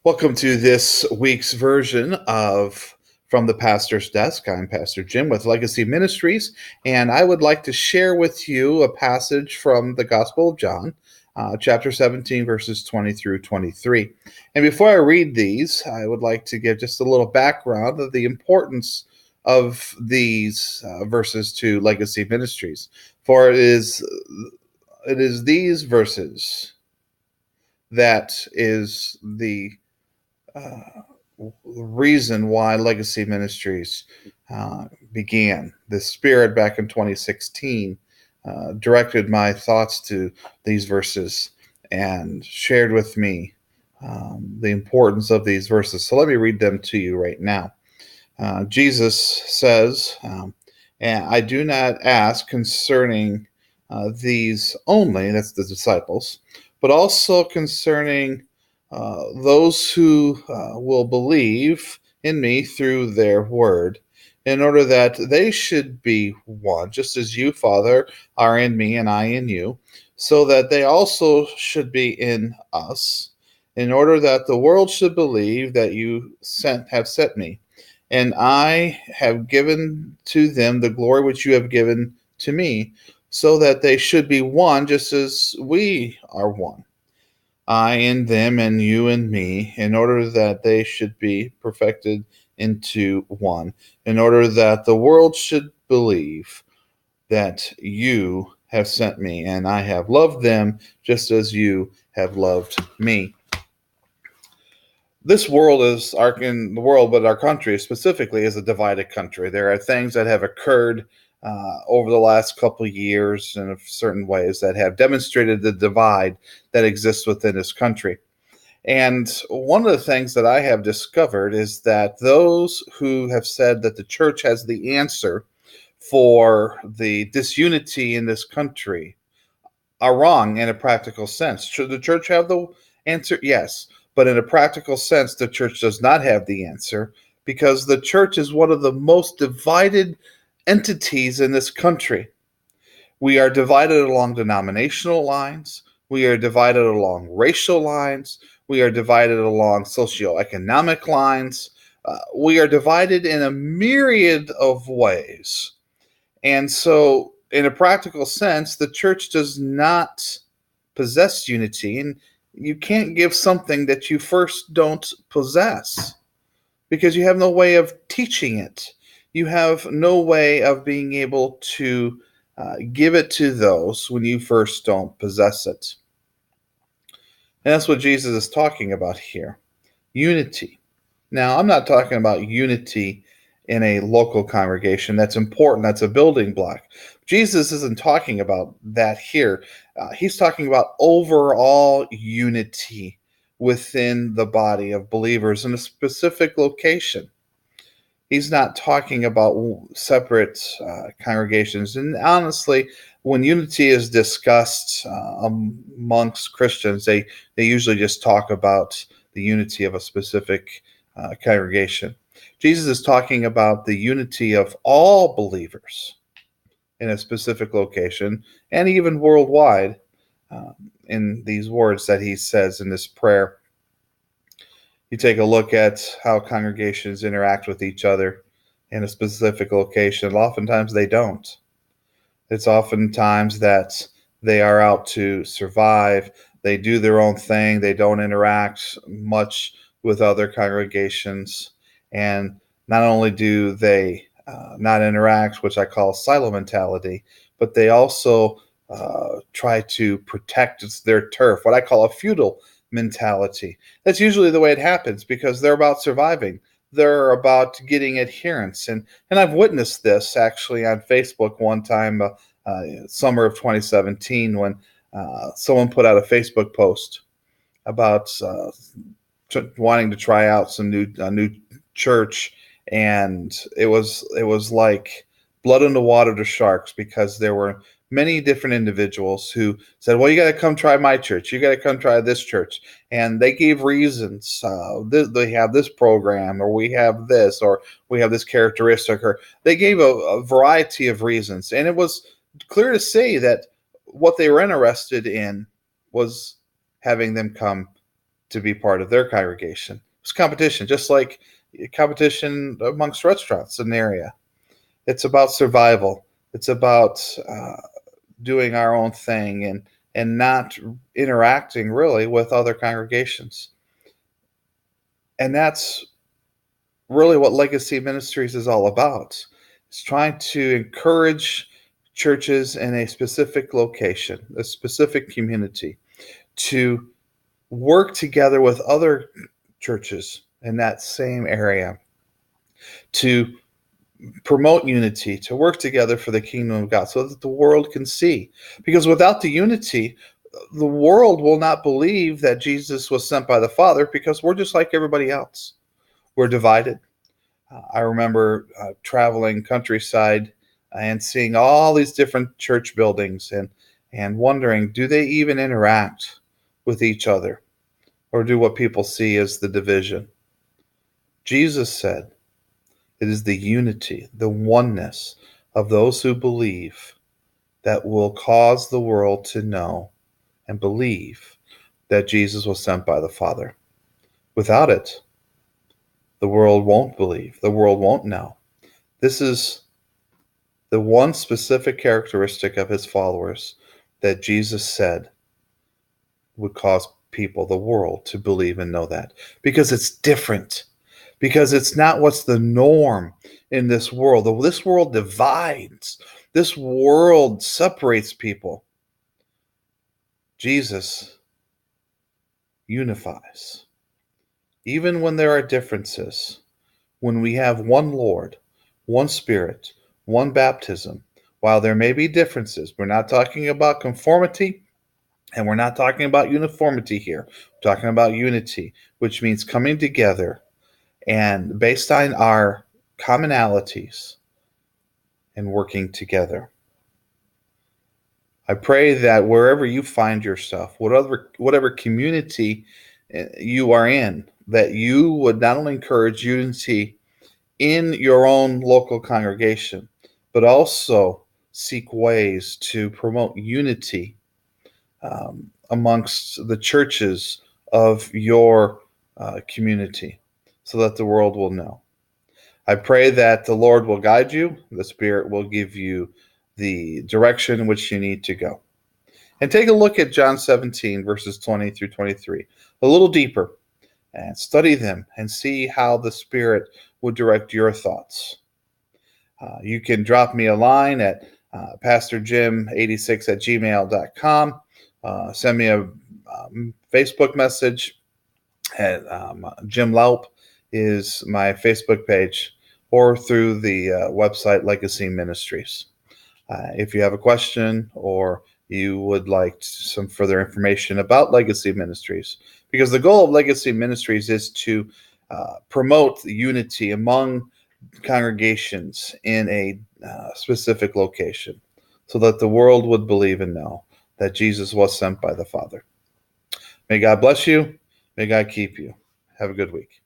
Welcome to this week's version of From the Pastor's Desk. I'm Pastor Jim with Legacy Ministries, and I would like to share with you a passage from the Gospel of John, chapter 17, verses 20 through 23. And before I read these, I would like to give just a little background of the importance of these verses to Legacy Ministries. For it is these verses that is the uh, reason why Legacy Ministries began. The Spirit back in 2016 directed my thoughts to these verses and shared with me the importance of these verses. So let me read them to you right now. Jesus says, and I do not ask concerning these only, that's the disciples, but also concerning those who will believe in me through their word, in order that they should be one, just as you, Father, are in me and I in you, so that they also should be in us, in order that the world should believe that you have sent me. And I have given to them the glory which you have given to me, so that they should be one, just as we are one. I in them and you in me, in order that they should be perfected into one, in order that the world should believe that you have sent me, and I have loved them just as you have loved me. This world is in the world, but our country specifically is a divided country. There are things that have occurred over the last couple of years in certain ways that have demonstrated the divide that exists within this country. And one of the things that I have discovered is that those who have said that the church has the answer for the disunity in this country are wrong in a practical sense. Should the church have the answer? Yes. But in a practical sense, the church does not have the answer, because the church is one of the most divided entities in this country. We are divided along denominational lines. We are divided along racial lines. We are divided along socioeconomic lines. We are divided in a myriad of ways. And so, in a practical sense, the church does not possess unity. And you can't give something that you first don't possess, because you have no way of teaching it. You have no way of being able to give it to those when you first don't possess it. And that's what Jesus is talking about here. Unity. Now, I'm not talking about unity in a local congregation. That's important. That's a building block. Jesus isn't talking about that here. He's talking about overall unity within the body of believers in a specific location. He's not talking about separate congregations. And honestly, when unity is discussed amongst Christians, they usually just talk about the unity of a specific congregation. Jesus is talking about the unity of all believers in a specific location and even worldwide in these words that he says in this prayer. You take a look at how congregations interact with each other in a specific location. Oftentimes they don't. It's oftentimes that they are out to survive. They do their own thing. They don't interact much with other congregations. And not only do they not interact, which I call silo mentality, but they also try to protect their turf, what I call a feudal mentality. That's usually the way it happens, because they're about surviving. They're about getting adherence. And I've witnessed this actually on Facebook one time, summer of 2017, when someone put out a Facebook post about wanting to try out some new church, and it was like blood in the water to sharks, because there were many different individuals who said, well, you got to come try my church. You got to come try this church. And they gave reasons. They have this program, or we have this, or we have this characteristic, or they gave a variety of reasons. And it was clear to see that what they were interested in was having them come to be part of their congregation. It's competition, just like competition amongst restaurants in the area. It's about survival. It's about doing our own thing and not interacting really with other congregations. And that's really what Legacy Ministries is all about. It's trying to encourage churches in a specific location, a specific community, to work together with other churches in that same area, to promote unity, to work together for the kingdom of God so that the world can see. Because without the unity, the world will not believe that Jesus was sent by the Father, because we're just like everybody else. We're divided. I remember traveling countryside and seeing all these different church buildings and wondering, do they even interact with each other? Or do what people see as the division? Jesus said, it is the unity, the oneness of those who believe that will cause the world to know and believe that Jesus was sent by the Father. Without it, the world won't believe. The world won't know. This is the one specific characteristic of his followers that Jesus said would cause people, the world, to believe and know that. Because it's different. Because it's not what's the norm in this world. This world divides. This world separates people. Jesus unifies. Even when there are differences, when we have one Lord, one Spirit, one baptism, while there may be differences, we're not talking about conformity and we're not talking about uniformity here. We're talking about unity, which means coming together and based on our commonalities and working together. I pray that wherever you find yourself, whatever community you are in, that you would not only encourage unity in your own local congregation, but also seek ways to promote unity amongst the churches of your community so that the world will know. I pray that the Lord will guide you, the Spirit will give you the direction in which you need to go. And take a look at John 17, verses 20 through 23, a little deeper, and study them and see how the Spirit would direct your thoughts. You can drop me a line at pastorjim86@gmail.com. Send me a Facebook message at Jim Laup is my Facebook page, or through the website Legacy Ministries. If you have a question or you would like some further information about Legacy Ministries, because the goal of Legacy Ministries is to promote unity among congregations in a specific location so that the world would believe and know that Jesus was sent by the Father. May God bless you. May God keep you. Have a good week.